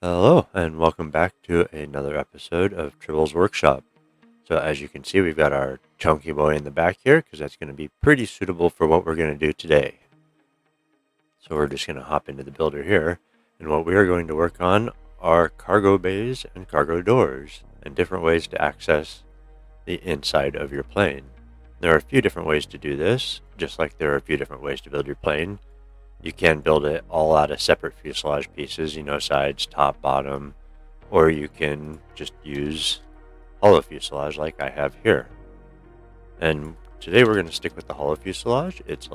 Hello, and welcome back to another episode of Tribble's Workshop. So as you can see, we've got our chunky boy in the back here, because that's going to be pretty suitable for what we're going to do today. So we're just going to hop into the builder here, and what we are going to work on are cargo bays and cargo doors, and different ways to access the inside of your plane. There are a few different ways to do this, just like there are a few different ways to build your plane. You can build it all out of separate fuselage pieces, sides, top, bottom, or you can just use hollow fuselage like I have here. And today we're going to stick with the hollow fuselage. It's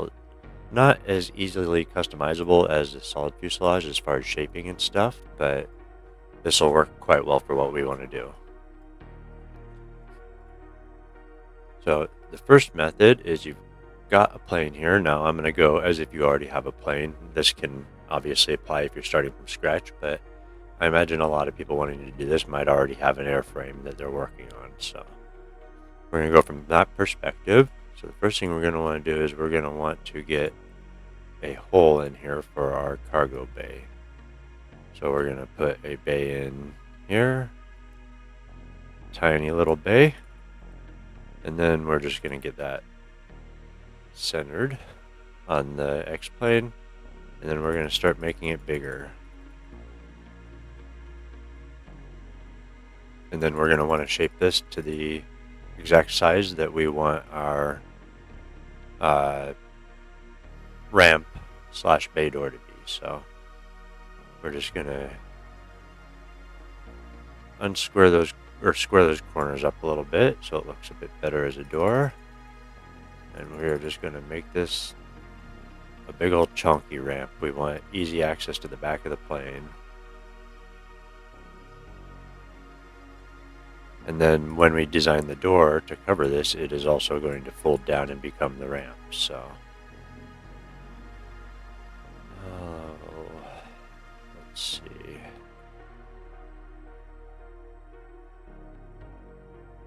not as easily customizable as the solid fuselage as far as shaping and stuff, but this will work quite well for what we want to do. So the first method is you've got a plane here. Now I'm going to go as if you already have a plane. This can obviously apply if you're starting from scratch, but I imagine a lot of people wanting to do this might already have an airframe that they're working on. So we're going to go from that perspective. So the first thing we're going to want to do is we're going to want to get a hole in here for our cargo bay. So we're going to put a bay in here, tiny little bay, and then we're just going to get that centered on the X-plane, and then we're going to start making it bigger. And then we're going to want to shape this to the exact size that we want our ramp / bay door to be. So we're just going to square those corners up a little bit so it looks a bit better as a door. And we're just going to make this a big old chunky ramp. We want easy access to the back of the plane. And then when we design the door to cover this, it is also going to fold down and become the ramp. So let's see.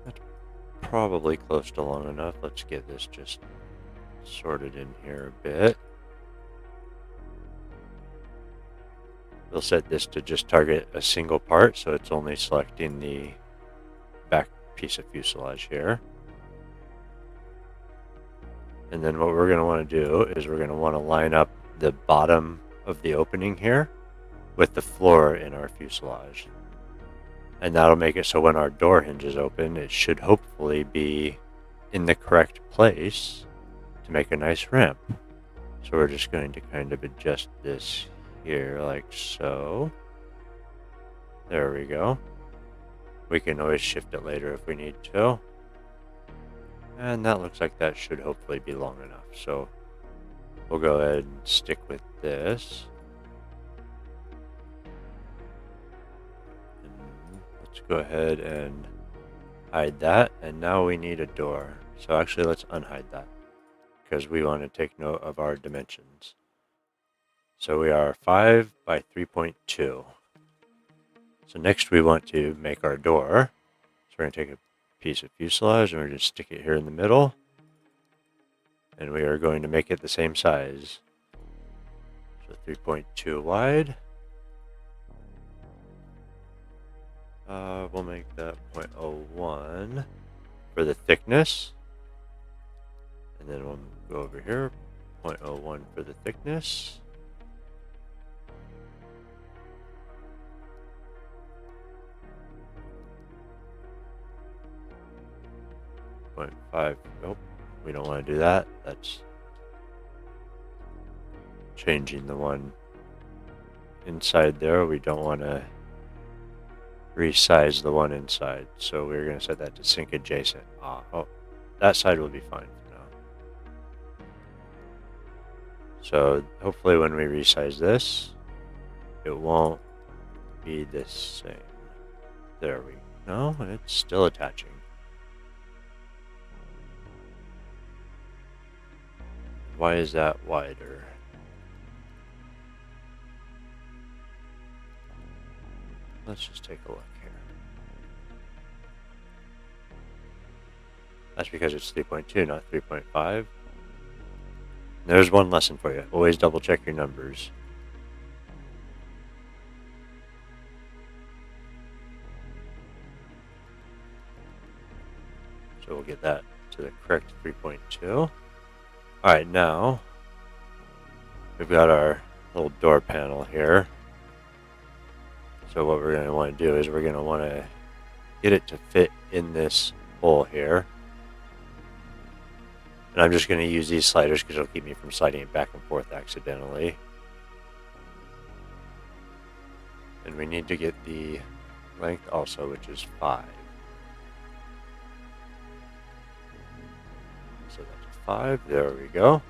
That's probably close to long enough. Let's get this just sorted in here a bit. We'll set this to just target a single part, so it's only selecting the back piece of fuselage here. And then what we're going to want to do is we're going to want to line up the bottom of the opening here with the floor in our fuselage. And that'll make it so when our door hinges open, it should hopefully be in the correct place to make a nice ramp. So we're just going to kind of adjust this here like so. There we go. We can always shift it later if we need to. And that looks like that should hopefully be long enough. So we'll go ahead and stick with this. And let's go ahead and hide that. And now we need a door. So actually let's unhide that, because we want to take note of our dimensions. So we are 5 by 3.2. So next we want to make our door. So we're going to take a piece of fuselage and we're going to stick it here in the middle. And we are going to make it the same size. So 3.2 wide. We'll make that 0.01 for the thickness. And then we'll go over here, 0.01 for the thickness. .5. Nope, we don't want to do that. That's changing the one inside there. We don't want to resize the one inside, so we're going to set that to sync adjacent. Oh, that side will be fine for now. So hopefully when we resize this, it won't be the same. There we go. No, it's still attaching. Why is that wider? Let's just take a look here. That's because it's 3.2, not 3.5. There's one lesson for you. Always double check your numbers. So we'll get that to the correct 3.2. Alright, now we've got our little door panel here. So what we're going to want to do is we're going to want to get it to fit in this hole here. And I'm just going to use these sliders because it'll keep me from sliding it back and forth accidentally. And we need to get the length also, which is 5. So that's 5. There we go.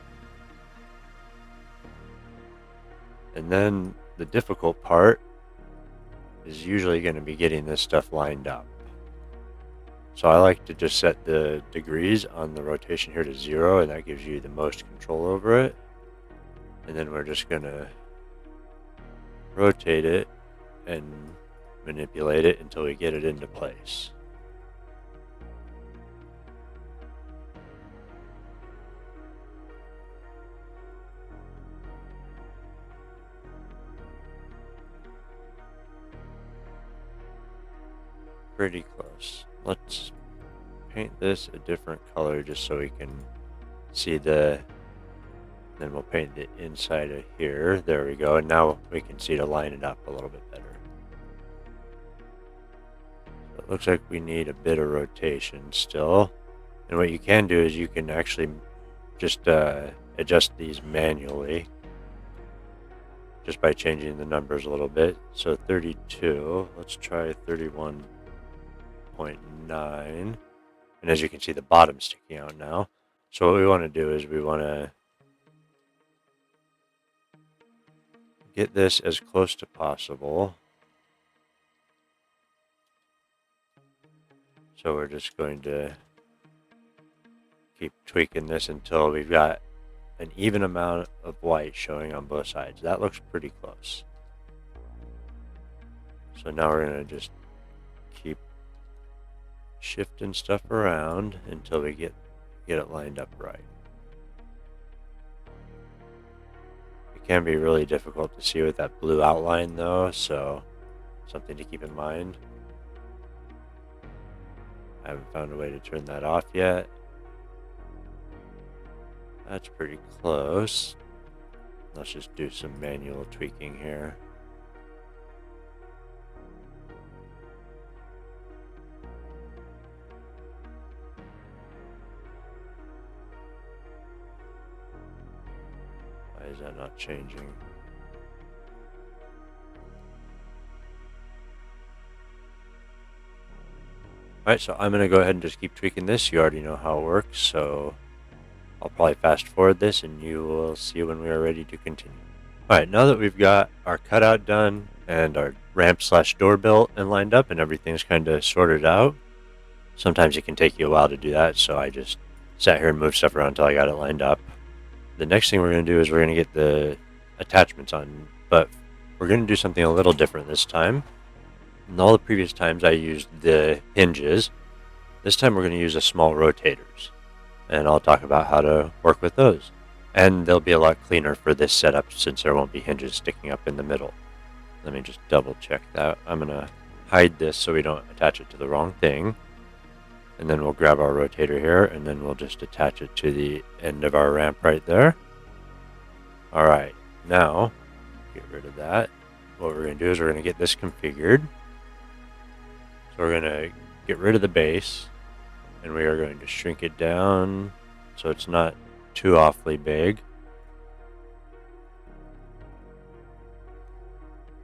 And then the difficult part is usually going to be getting this stuff lined up. So I like to just set the degrees on the rotation here to 0, and that gives you the most control over it. And then we're just going to rotate it and manipulate it until we get it into place. Pretty close. Let's paint this a different color just so we can see the, then we'll paint the inside of here. There we go. And now we can see to line it up a little bit better. So it looks like we need a bit of rotation still. And what you can do is you can actually just adjust these manually just by changing the numbers a little bit. So 32, let's try 31.9. And as you can see, the bottom's sticking out now. So what we want to do is we want to get this as close to possible. So we're just going to keep tweaking this until we've got an even amount of white showing on both sides. That looks pretty close. So now we're going to just keep shifting stuff around until we get it lined up right. It can be really difficult to see with that blue outline though, so something to keep in mind. I haven't found a way to turn that off yet. That's pretty close. Let's just do some manual tweaking here. Why is that not changing? Alright, so I'm going to go ahead and just keep tweaking this. You already know how it works, so I'll probably fast forward this and you will see when we are ready to continue. Alright, now that we've got our cutout done and our ramp/door built and lined up and everything's kind of sorted out, sometimes it can take you a while to do that, so I just sat here and moved stuff around until I got it lined up. The next thing we're going to do is we're going to get the attachments on, but we're going to do something a little different this time. In all the previous times I used the hinges. This time we're going to use the small rotators, and I'll talk about how to work with those. And they'll be a lot cleaner for this setup since there won't be hinges sticking up in the middle. Let me just double check that. I'm going to hide this so we don't attach it to the wrong thing. And then we'll grab our rotator here, and then we'll just attach it to the end of our ramp right there. Alright, now, get rid of that. What we're going to do is we're going to get this configured. So we're going to get rid of the base, and we are going to shrink it down so it's not too awfully big.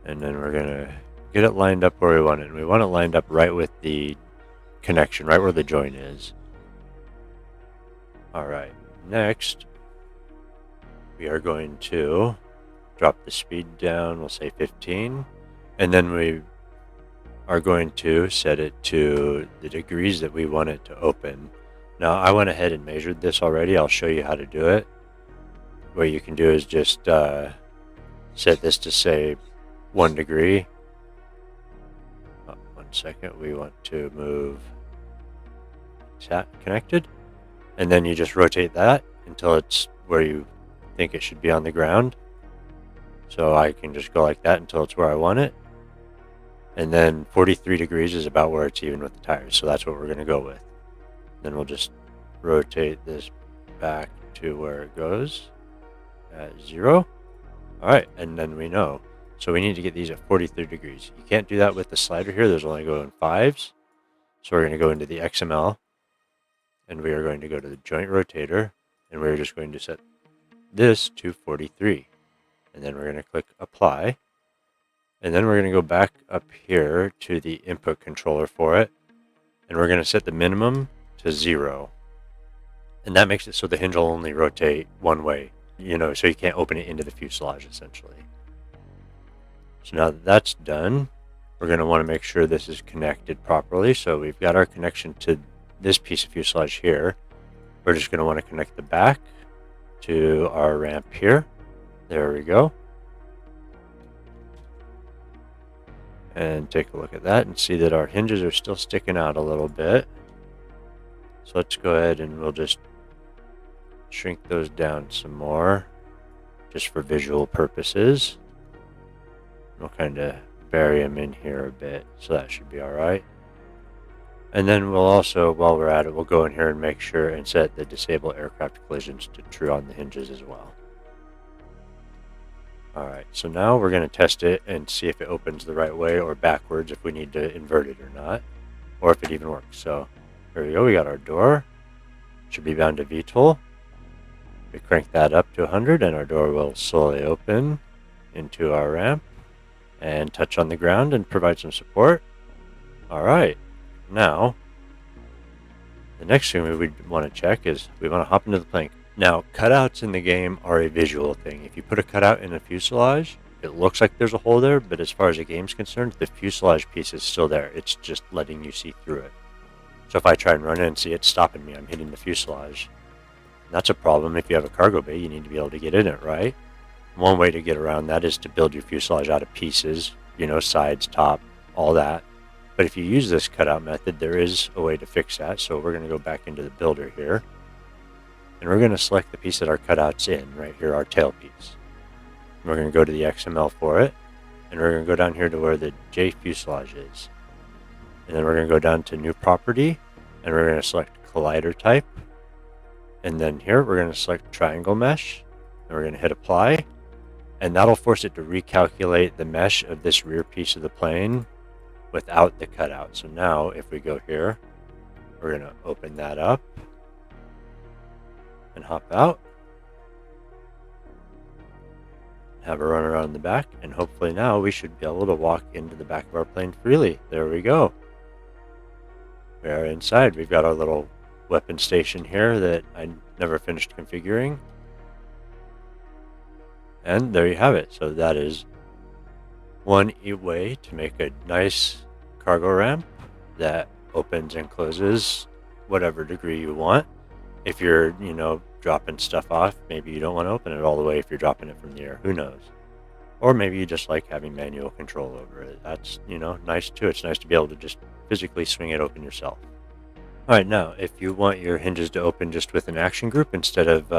And then we're going to get it lined up where we want it. And we want it lined up right with the connection, right where the joint is. Alright, next we are going to drop the speed down, we'll say 15, and then we are going to set it to the degrees that we want it to open. Now I went ahead and measured this already. I'll show you how to do it. What you can do is just set this to say 1 degree. Oh, 1 second, we want to move connected, and then you just rotate that until it's where you think it should be on the ground. So I can just go like that until it's where I want it. And then 43 degrees is about where it's even with the tires, so that's what we're going to go with. Then we'll just rotate this back to where it goes at 0. All right, and then we know. So we need to get these at 43 degrees. You can't do that with the slider here. There's only going 5s. So we're going to go into the XML, and we are going to go to the joint rotator, and we're just going to set this to 43. And then we're going to click apply. And then we're going to go back up here to the input controller for it. And we're going to set the minimum to 0. And that makes it so the hinge will only rotate one way, so you can't open it into the fuselage essentially. So now that that's done, we're going to want to make sure this is connected properly. So we've got our connection to this piece of fuselage here. We're just going to want to connect the back to our ramp here. There we go. And take a look at that and see that our hinges are still sticking out a little bit. So let's go ahead and we'll just shrink those down some more, just for visual purposes. We'll kind of bury them in here a bit, so that should be all right. And then we'll also, while we're at it, we'll go in here and make sure and set the disable aircraft collisions to true on the hinges as well. All right, so now we're going to test it and see if it opens the right way or backwards, if we need to invert it or not, or if it even works. So here we go, we got our door. Should be bound to VTOL. We crank that up to 100 and our door will slowly open into our ramp and touch on the ground and provide some support. All right, now the next thing we would want to check is we want to hop into the plane. Now, cutouts in the game are a visual thing. If you put a cutout in a fuselage, it looks like there's a hole there, but as far as the game's concerned, the fuselage piece is still there. It's just letting you see through it. So if I try and run in and see it stopping me, I'm hitting the fuselage. And that's a problem. If you have a cargo bay, you need to be able to get in it, right? One way to get around that is to build your fuselage out of pieces, sides, top, all that. But if you use this cutout method, there is a way to fix that. So we're going to go back into the builder here. And we're going to select the piece that our cutout's in, right here, our tail piece. And we're going to go to the XML for it. And we're going to go down here to where the J fuselage is. And then we're going to go down to new property. And we're going to select collider type. And then here, we're going to select triangle mesh. And we're going to hit apply. And that'll force it to recalculate the mesh of this rear piece of the plane without the cutout. So now, if we go here, we're going to open that up and hop out. Have a run around the back, and hopefully now we should be able to walk into the back of our plane freely. There we go. We are inside. We've got our little weapon station here that I never finished configuring. And there you have it. So that is one way to make a nice cargo ramp that opens and closes whatever degree you want. If you're, dropping stuff off, maybe you don't want to open it all the way if you're dropping it from the air. Who knows? Or maybe you just like having manual control over it. That's, nice too. It's nice to be able to just physically swing it open yourself. All right, now, if you want your hinges to open just with an action group instead of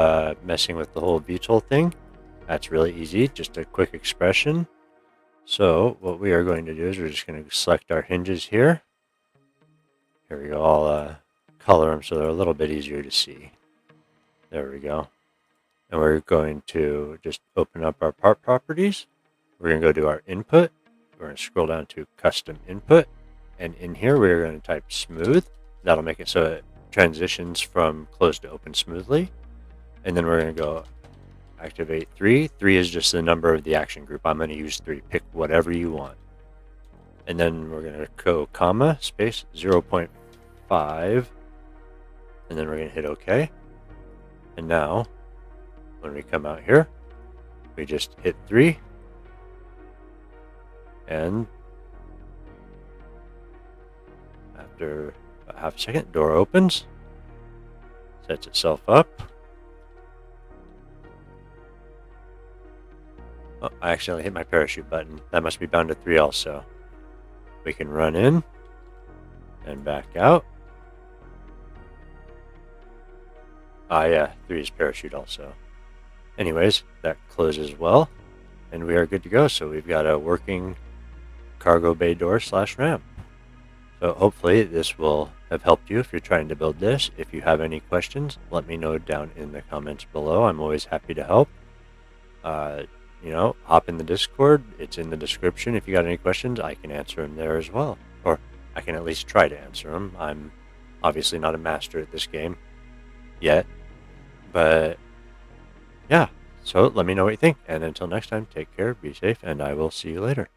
messing with the whole VTOL thing, that's really easy. Just a quick expression. So what we are going to do is we're just going to select our hinges here. Here we go. I'll color them so they're a little bit easier to see. There we go. And we're going to just open up our part properties. We're going to go to our input. We're going to scroll down to custom input. And in here, we're going to type smooth. That'll make it so it transitions from closed to open smoothly. And then we're going to go activate 3. 3 is just the number of the action group. I'm going to use 3. Pick whatever you want. And then we're going to go comma, space, 0.5. And then we're going to hit OK. And now, when we come out here, we just hit 3. And after about half a second, door opens, sets itself up. Oh, I accidentally hit my parachute button. That must be bound to 3 also. We can run in and back out. Ah, yeah, 3 is parachute also. Anyways, that closes well, and we are good to go. So we've got a working cargo bay door / ramp. So hopefully this will have helped you if you're trying to build this. If you have any questions, let me know down in the comments below. I'm always happy to help. Hop in the Discord. It's in the description. If you got any questions, I can answer them there as well. Or I can at least try to answer them. I'm obviously not a master at this game yet. But yeah, so let me know what you think. And until next time, take care, be safe, and I will see you later.